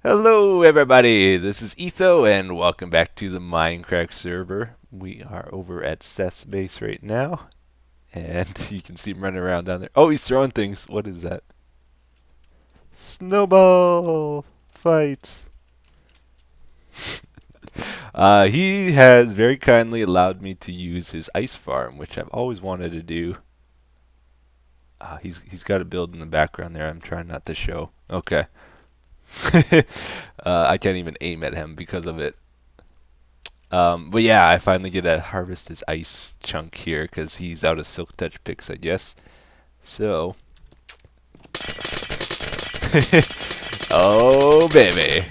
Hello everybody, this is Etho and welcome back to the MindCrack server. We are over at Seth's base right now and you can see him running around down there. Oh, he's throwing things. What is that? Snowball fight. He has very kindly allowed me to use his ice farm, which I've always wanted to do. He's got a build in the background there. I'm trying not to show. Okay. I can't even aim at him because of it. But yeah, I finally get to harvest his ice chunk here because he's out of silk touch picks, I guess. So, oh baby,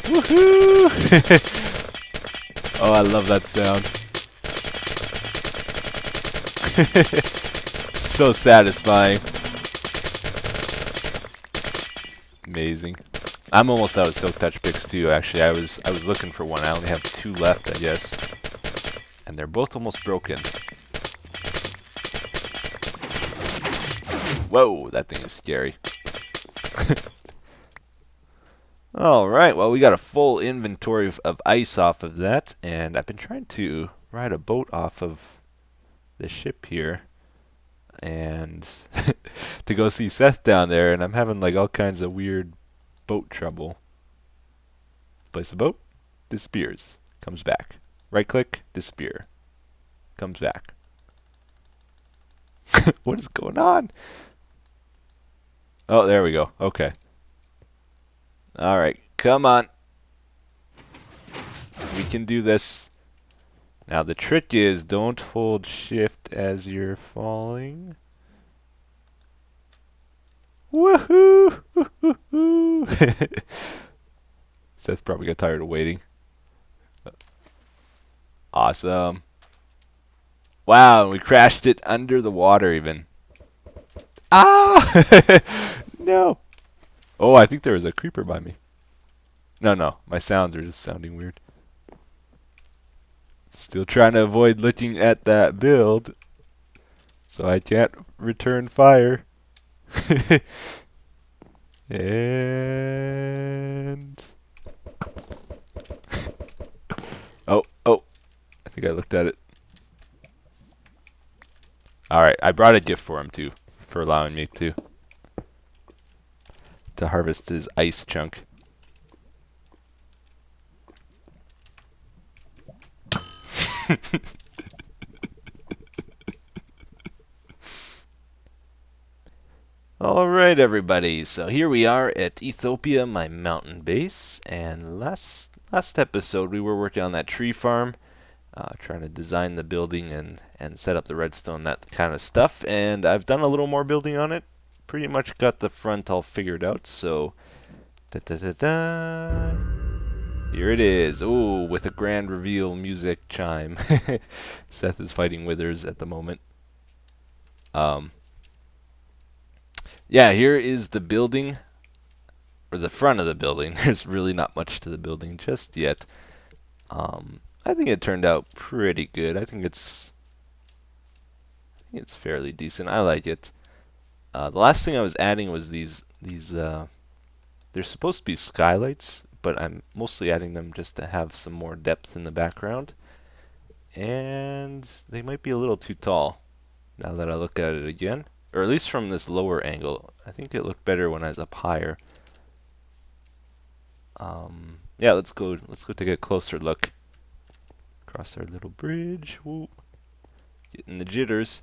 woohoo! Oh, I love that sound. So satisfying. Amazing. I'm almost out of silk touch picks too. Actually, I was looking for one. I only have 2 left, I guess, and they're both almost broken. Whoa, that thing is scary. All right, well, we got a full inventory of ice off of that, and I've been trying to ride a boat off of the ship here, and to go see Seth down there, and I'm having like all kinds of weird boat trouble. Place the boat, disappears, comes back. Right click, disappear, comes back. What is going on? Oh, there we go. Okay. All right, come on. We can do this. Now the trick is don't hold shift as you're falling. Woohoo! Woohoo! Seth probably got tired of waiting. Awesome. Wow, we crashed it under the water even. Ah! No. Oh, I think there was a creeper by me. No, my sounds are just sounding weird. Still trying to avoid looking at that build, so I can't return fire. And oh, I think I looked at it. All right, I brought a gift for him too, for allowing me to harvest his ice chunk. Alright everybody, so here we are at Ethiopia, my mountain base, and last episode we were working on that tree farm, trying to design the building and set up the redstone, that kind of stuff, and I've done a little more building on it, pretty much got the front all figured out, so da da da da. Here it is. Ooh, with a grand reveal music chime. Seth is fighting withers at the moment. Um, yeah, here is the building, or the front of the building. There's really not much to the building just yet. I think it turned out pretty good. I think it's fairly decent. I like it. The last thing I was adding was these. They're supposed to be skylights, but I'm mostly adding them just to have some more depth in the background. And they might be a little too tall now that I look at it again. Or at least from this lower angle. I think it looked better when I was up higher. Yeah, let's go take a closer look. Cross our little bridge. Woo. Getting the jitters.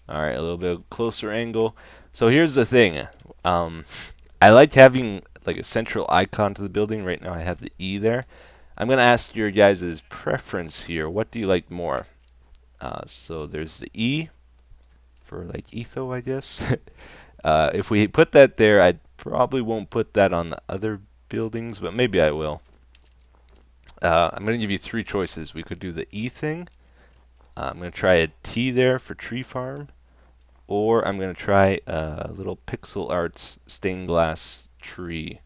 Alright, a little bit closer angle. So here's the thing. I like having like a central icon to the building. Right now I have the E there. I'm going to ask your guys' preference here. What do you like more? So there's the E for like Etho, I guess. If we put that there, I probably won't put that on the other buildings, but maybe I will. I'm going to give you 3 choices. We could do the E thing. I'm going to try a T there for tree farm. Or I'm going to try a little pixel arts stained glass tree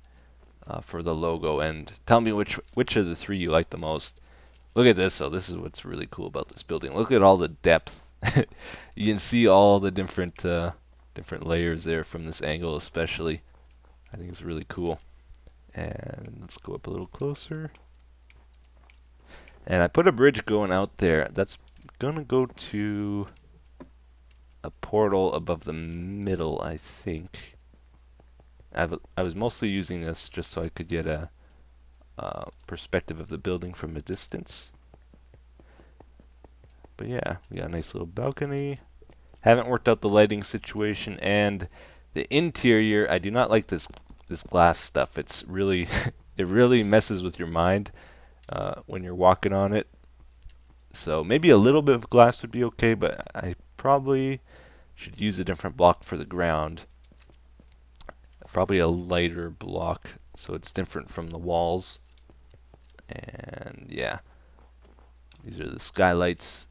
for the logo. And tell me which of the 3 you like the most. Look at this, though. This is what's really cool about this building. Look at all the depth. You can see all the different layers there from this angle especially. I think it's really cool. And let's go up a little closer. And I put a bridge going out there. That's gonna go to a portal above the middle, I think. I was mostly using this just so I could get a perspective of the building from a distance. But yeah, we got a nice little balcony. Haven't worked out the lighting situation, and the interior, I do not like this glass stuff. It's really it really messes with your mind when you're walking on it. So maybe a little bit of glass would be okay, but I probably should use a different block for the ground. Probably a lighter block so it's different from the walls. And yeah, these are the skylights.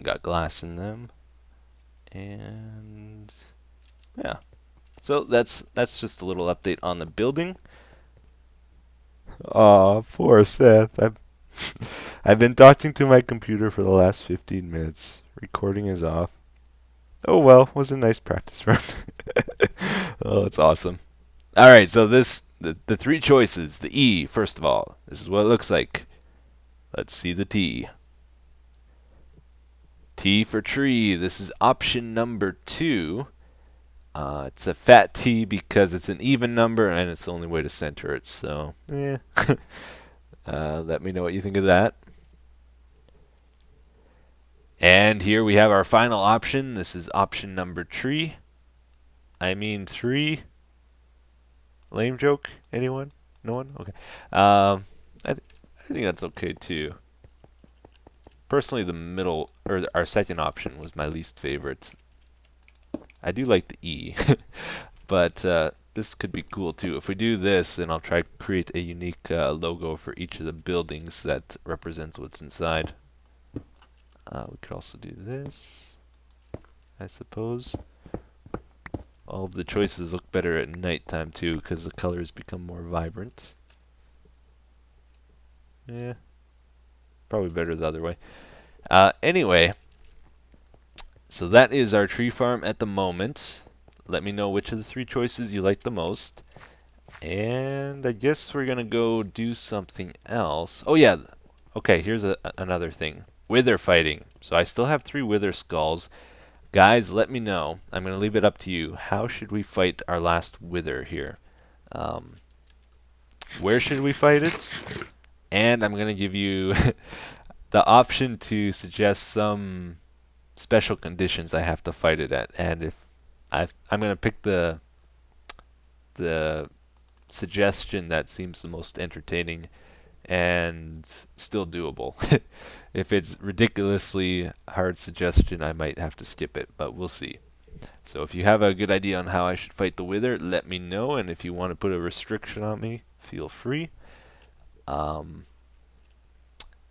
Got glass in them. And yeah, so that's just a little update on the building. Aw, poor Seth. I've been talking to my computer for the last 15 minutes. Recording is off. Oh well, was a nice practice run. Oh, it's awesome. All right, so the three choices. The E, first of all. This is what it looks like. Let's see the T. T for tree. This is option number 2. It's a fat T because it's an even number and it's the only way to center it. So, yeah. Let me know what you think of that. And here we have our final option. This is option number 3. I mean 3. Lame joke? Anyone? No one? Okay. I think that's okay too. Personally, the middle, or our second option, was my least favorite. I do like the E, but this could be cool too. If we do this, then I'll try to create a unique logo for each of the buildings that represents what's inside. We could also do this, I suppose. All of the choices look better at nighttime too, because the colors become more vibrant. Yeah, probably better the other way. Anyway, so that is our tree farm at the moment. Let me know which of the 3 choices you like the most. And I guess we're going to go do something else. Oh yeah, okay, here's another thing. Wither fighting. So I still have 3 wither skulls. Guys, let me know. I'm going to leave it up to you. How should we fight our last wither here? Where should we fight it? And I'm going to give you the option to suggest some special conditions I have to fight it at. And if I'm going to pick the suggestion that seems the most entertaining and still doable. If it's ridiculously hard suggestion, I might have to skip it, but we'll see. So if you have a good idea on how I should fight the wither, let me know, and if you want to put a restriction on me, feel free. The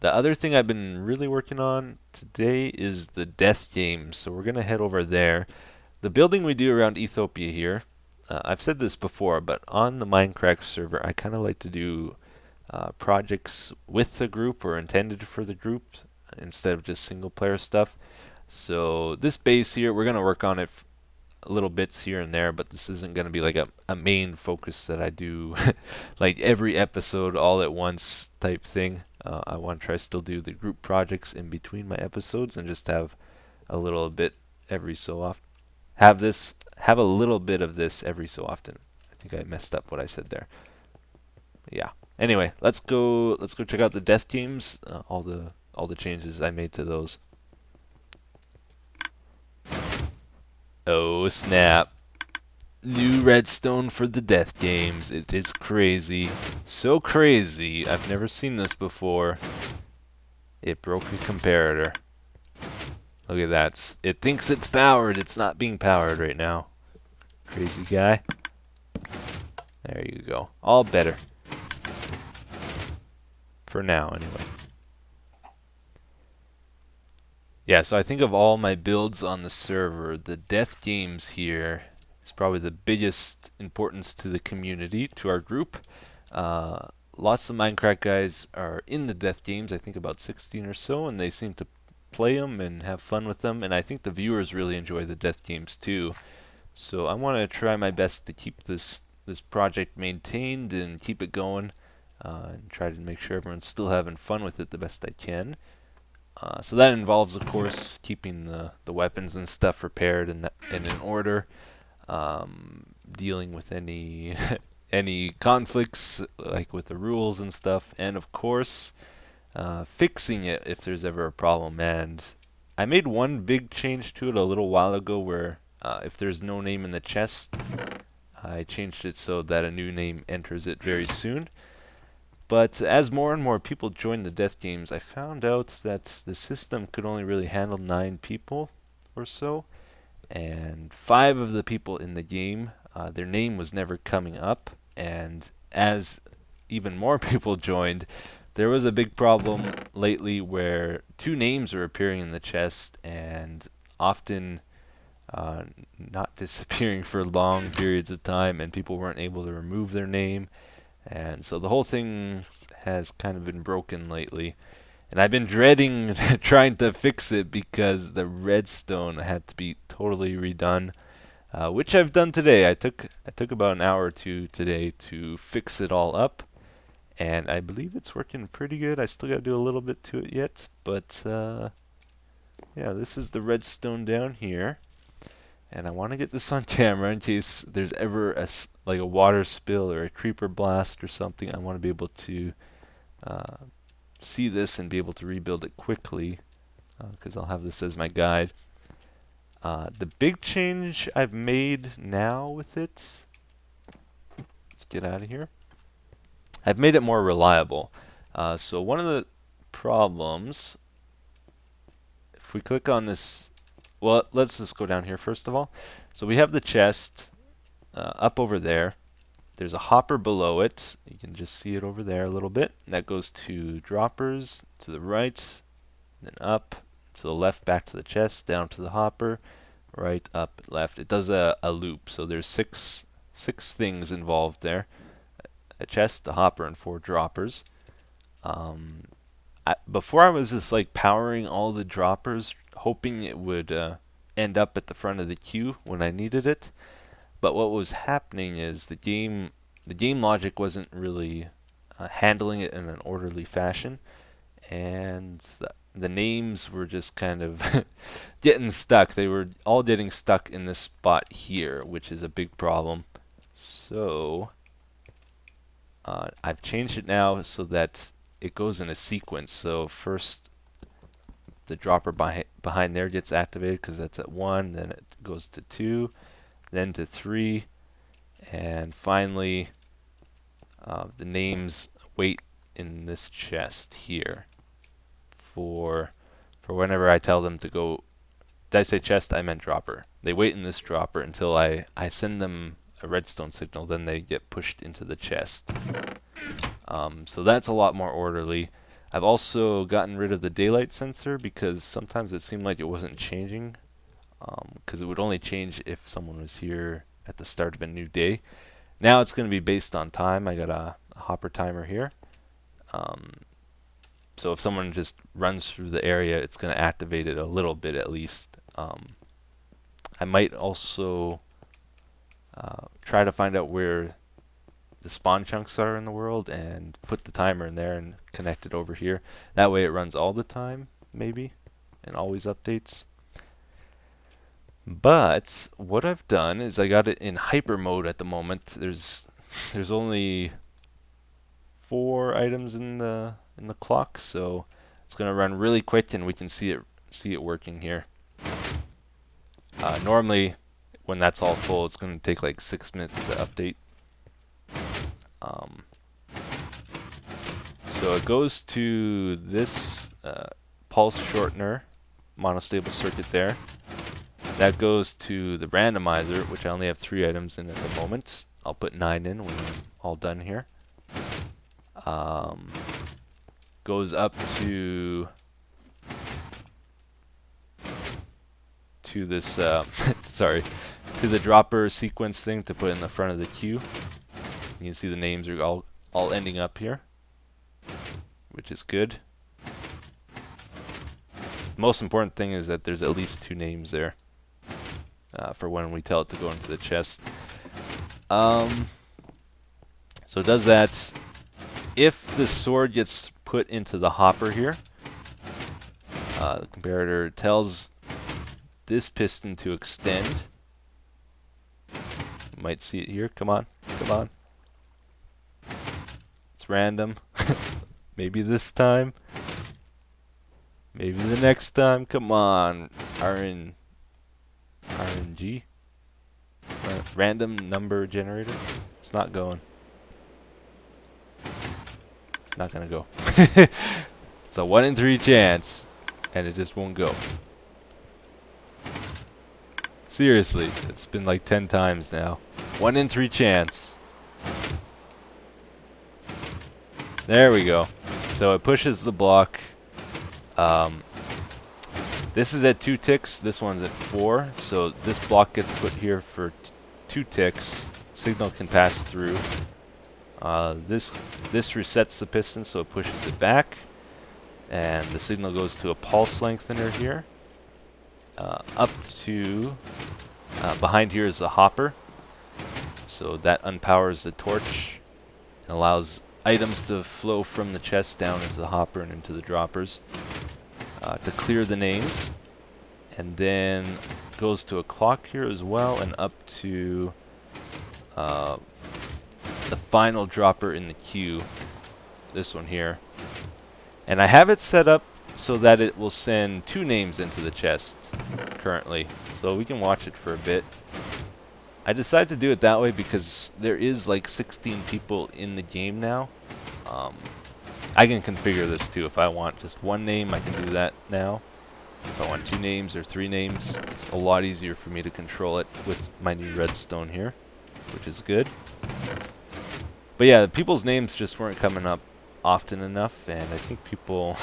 other thing I've been really working on today is the death games, so we're going to head over there. The building we do around Ethiopia here, I've said this before, but on the MindCrack server, I kind of like to do projects with the group or intended for the group instead of just single player stuff. So this base here, we're going to work on it little bits here and there, but this isn't going to be like a main focus that I do like every episode all at once type thing. I want to try still do the group projects in between my episodes and just have a little bit every so often. Have a little bit of this every so often. I think I messed up what I said there. Yeah. Anyway, let's go check out the death games, all the changes I made to those. Oh snap. New redstone for the death games. It is crazy. So crazy. I've never seen this before. It broke a comparator. Look at that. It thinks it's powered. It's not being powered right now. Crazy guy. There you go. All better. For now, anyway. Yeah, so I think of all my builds on the server, the death games here is probably the biggest importance to the community, to our group. Lots of MindCrack guys are in the death games, I think about 16 or so, and they seem to play them and have fun with them, and I think the viewers really enjoy the death games too. So I want to try my best to keep this this project maintained and keep it going, and try to make sure everyone's still having fun with it the best I can. So that involves, of course, keeping the weapons and stuff repaired and in order, dealing with any any conflicts like with the rules and stuff, and of course fixing it if there's ever a problem. And I made one big change to it a little while ago where if there's no name in the chest, I changed it so that a new name enters it very soon. But as more and more people joined the death games, I found out that the system could only really handle 9 people or so, and 5 of the people in the game, their name was never coming up, and as even more people joined, there was a big problem lately where 2 names were appearing in the chest and often not disappearing for long periods of time, and people weren't able to remove their name. And so the whole thing has kind of been broken lately. And I've been dreading trying to fix it because the redstone had to be totally redone, which I've done today. I took about an hour or two today to fix it all up, and I believe it's working pretty good. I still got to do a little bit to it yet, but yeah, this is the redstone down here. And I want to get this on camera in case there's ever like a water spill or a creeper blast or something. I want to be able to see this and be able to rebuild it quickly, because I'll have this as my guide. The big change I've made now with it, let's get out of here. I've made it more reliable. So one of the problems, if we click on this, well, let's just go down here first of all. So we have the chest up over there. There's a hopper below it. You can just see it over there a little bit. That goes to droppers, to the right, then up, to the left, back to the chest, down to the hopper, right, up, left. It does a loop. So there's six things involved there. A chest, a hopper, and 4 droppers. Before I was just like powering all the droppers, hoping it would end up at the front of the queue when I needed it. But what was happening is the game logic wasn't really handling it in an orderly fashion, and the names were just kind of getting stuck. They were all getting stuck in this spot here, which is a big problem. So I've changed it now so that it goes in a sequence. So first the dropper behind there gets activated because that's at 1, then it goes to 2, then to 3, and finally the names wait in this chest here for whenever I tell them to go. Did I say chest? I meant dropper. They wait in this dropper until I send them a redstone signal, then they get pushed into the chest. So that's a lot more orderly. I've also gotten rid of the daylight sensor because sometimes it seemed like it wasn't changing, because it would only change if someone was here at the start of a new day. Now it's going to be based on time. I got a hopper timer here. So if someone just runs through the area, it's going to activate it a little bit at least. I might also try to find out where the spawn chunks are in the world and put the timer in there and connect it over here. That way it runs all the time, maybe, and always updates. But what I've done is I got it in hyper mode at the moment. There's only 4 items in the clock, so it's gonna run really quick, and we can see it working here. Normally, when that's all full, it's gonna take like 6 minutes to update. So it goes to this pulse shortener monostable circuit there. That goes to the randomizer, which I only have 3 items in at the moment. I'll put 9 in when I'm all done here. Goes up to this sorry, to the dropper sequence thing to put in the front of the queue. You can see the names are all ending up here, which is good. The most important thing is that there's at least 2 names there for when we tell it to go into the chest. So it does that if the sword gets put into the hopper here. The comparator tells this piston to extend. You might see it here. Come on, come on. It's random. Maybe this time. Maybe the next time. Come on, RNG. Random number generator. It's not going. It's not gonna go. It's a 1 in 3 chance, and it just won't go. Seriously, it's been like 10 times now. 1 in 3 chance. There we go. So it pushes the block. This is at 2 ticks. This one's at 4. So this block gets put here for 2 ticks. Signal can pass through. This resets the piston, so it pushes it back. And the signal goes to a pulse lengthener here. Up to behind here is the hopper, so that unpowers the torch and allows items to flow from the chest down into the hopper and into the droppers to clear the names, and then goes to a clock here as well and up to the final dropper in the queue, this one here. And I have it set up so that it will send 2 names into the chest currently, so we can watch it for a bit. I decided to do it that way because there is like 16 people in the game now. I can configure this too. If I want just 1 name, I can do that now. If I want 2 names or 3 names, it's a lot easier for me to control it with my new redstone here, which is good. But yeah, people's names just weren't coming up often enough, and I think people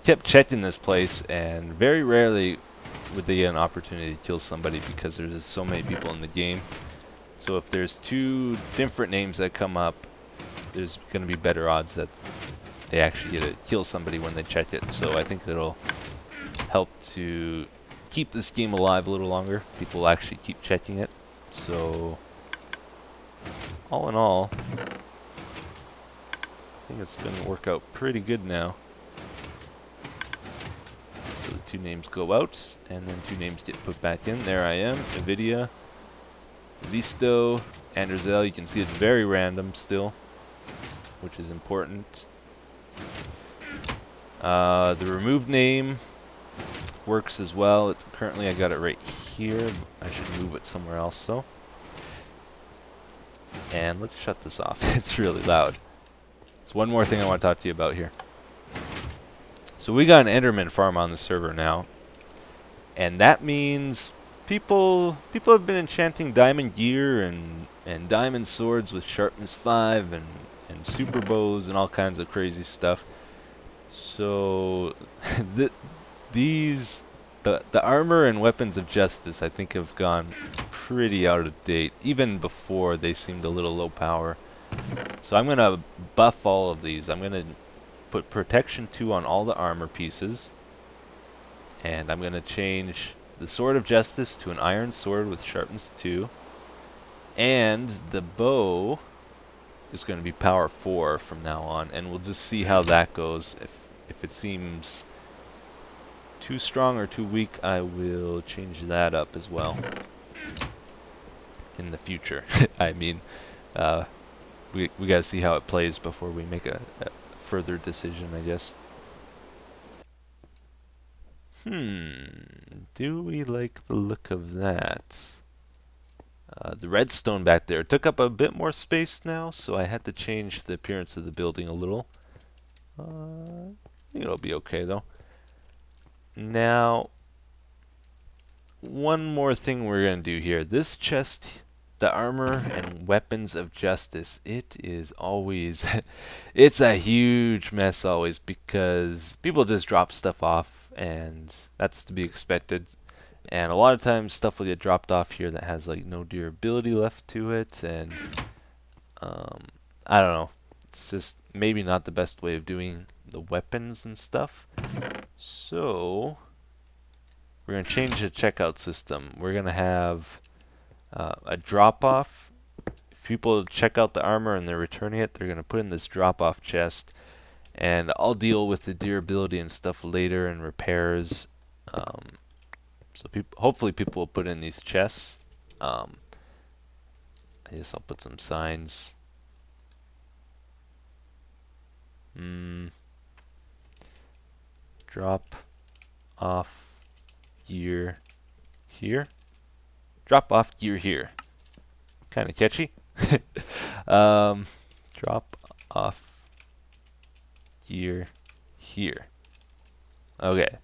kept checking this place, and very rarely would they get an opportunity to kill somebody because there's just so many people in the game. So if there's 2 different names that come up, there's going to be better odds that they actually get to kill somebody when they check it. So I think it'll help to keep this game alive a little longer. People will actually keep checking it. So all in all, I think it's going to work out pretty good now. So the 2 names go out, and then 2 names get put back in. There I am, NVIDIA, Zisto, Anderzel. You can see it's very random still, which is important. The removed name works as well. Currently I got it right here. I should move it somewhere else though. And let's shut this off. It's really loud. There's one more thing I want to talk to you about here. So we got an Enderman farm on the server now, and that means people have been enchanting diamond gear and diamond swords with sharpness 5 and super bows and all kinds of crazy stuff. So the armor and weapons of justice, I think, have gone pretty out of date. Even before, they seemed a little low power. So I'm gonna buff all of these. I'm gonna put protection 2 on all the armor pieces, and I'm gonna change the sword of justice to an iron sword with sharpness 2, and the bow is going to be power 4 from now on, and we'll just see how that goes. If it seems too strong or too weak, I will change that up as well in the future. I mean, we gotta see how it plays before we make a further decision, I guess. Do we like the look of that? The redstone back there took up a bit more space now, so I had to change the appearance of the building a little. I think it'll be okay though. Now, one more thing we're going to do here. This chest, the armor and weapons of justice, it is always, it's a huge mess always, because people just drop stuff off, and that's to be expected. And a lot of times stuff will get dropped off here that has like no durability left to it, and I don't know. It's just maybe not the best way of doing the weapons and stuff. So we're going to change the checkout system. We're going to have a drop-off people check out the armor and they're returning it, they're going to put in this drop-off chest. And I'll deal with the durability and stuff later and repairs. So hopefully people will put in these chests. I guess I'll put some signs. Drop off gear here. Drop off gear here. Kind of catchy. Drop off gear here. Okay.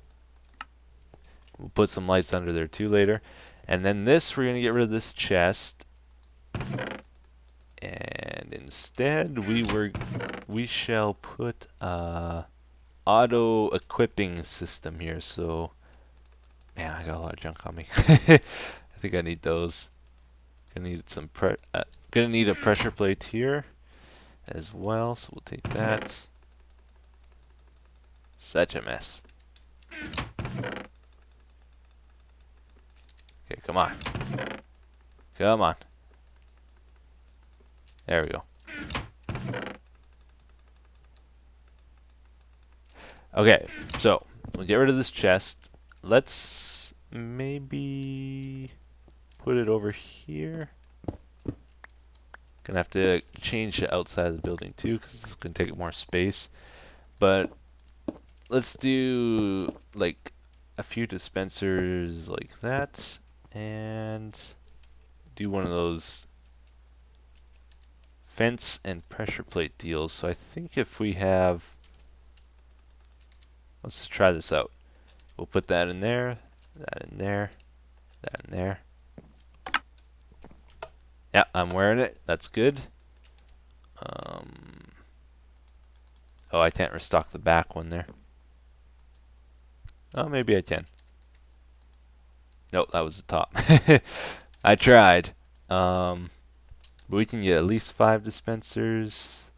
We'll put some lights under there too later. And then this, we're going to get rid of this chest. And instead, we shall put auto equipping system here. So, man, I got a lot of junk on me. I think I need those. Gonna need a pressure plate here as well. So we'll take that. Such a mess. Okay, come on. Come on. There we go. Okay, so we'll get rid of this chest. Let's maybe put it over here. Gonna have to change the outside of the building too, because it's gonna take more space. But let's do like a few dispensers like that, and do one of those fence and pressure plate deals. So I think if we have, let's try this out. We'll put that in there, that in there, that in there. Yeah, I'm wearing it. That's good. Oh, I can't restock the back one there. Oh, maybe I can. Nope, that was the top. I tried. But we can get at least 5 dispensers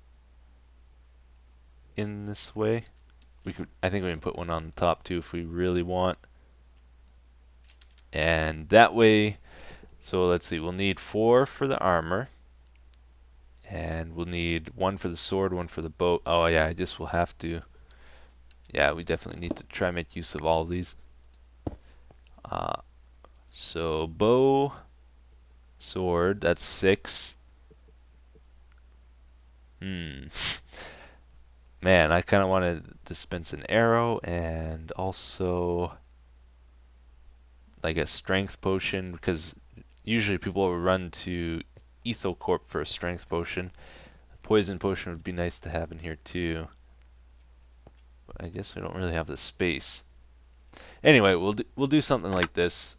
in this way. I think we can put one on the top too if we really want. And that way, so let's see, we'll need 4 for the armor. And we'll need 1 for the sword, 1 for the bow. Oh yeah, I guess we'll have to. Yeah, we definitely need to try and make use of all of these. So bow, sword, that's 6. Man, I kind of want to dispense an arrow and also like a strength potion, because usually people will run to Etho Corp for a strength potion. A poison potion would be nice to have in here too. But I guess we don't really have the space. Anyway, we'll do something like this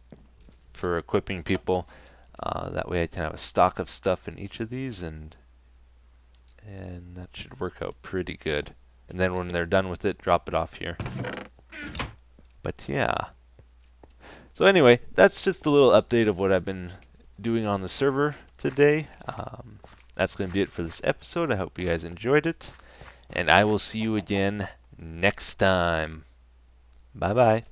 for equipping people. That way I can have a stock of stuff in each of these, and that should work out pretty good. And then when they're done with it, drop it off here. But yeah. So anyway, that's just a little update of what I've been doing on the server today. That's going to be it for this episode. I hope you guys enjoyed it. And I will see you again next time. Bye-bye.